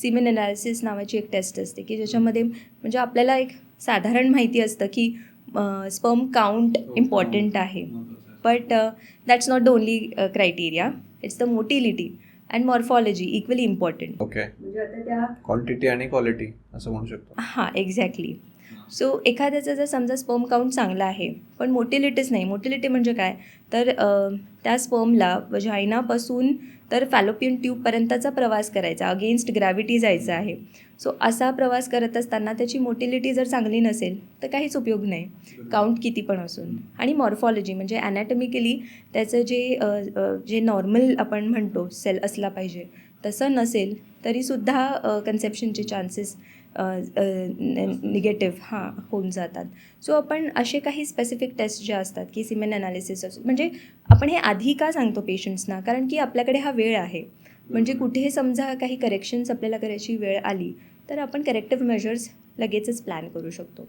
Semen analysis नावाची एक taste असते की ज्याच्यामध्ये म्हणजे आपल्याला एक साधारण माहिती असतं की स्पर्म काउंट इम्पॉर्टंट आहे, but that's not the only criteria. It's the motility and morphology equally important. Okay, म्हणजे आता त्या क्वांटिटी आणि क्वालिटी असं म्हणू शकतो. हां, एक्झॅक्टली. सो एखाद्याचं जर समजा स्पर्म काउंट चांगला आहे पण मोटिलिटीच नाही. मोटिलिटी म्हणजे काय, तर त्या स्पर्मला वजायनापासून तर फॅलोपियन ट्यूबपर्यंतचा प्रवास करायचा, अगेन्स्ट ग्रॅव्हिटी जायचं आहे. सो असा प्रवास करत असताना त्याची मोटिलिटी जर चांगली नसेल तर काहीच उपयोग नाही, काउंट किती पण असून. आणि मॉर्फॉलॉजी म्हणजे ॲनॅटॉमिकली त्याचं जे नॉर्मल आपण म्हणतो सेल असला पाहिजे तसं नसेल तरीसुद्धा कन्सेप्शनचे चान्सेस निगेटिव्ह होऊन जातात. सो आपण असे काही स्पेसिफिक टेस्ट ज्या असतात की सिमेन ॲनालिसिस असो, म्हणजे आपण हे आधी का सांगतो पेशंट्सना, कारण की आपल्याकडे हा वेळ आहे. म्हणजे कुठे समजा काही करेक्शन्स आपल्याला करायची वेळ आली तर आपण करेक्टिव्ह मेजर्स लगेचच प्लॅन करू शकतो.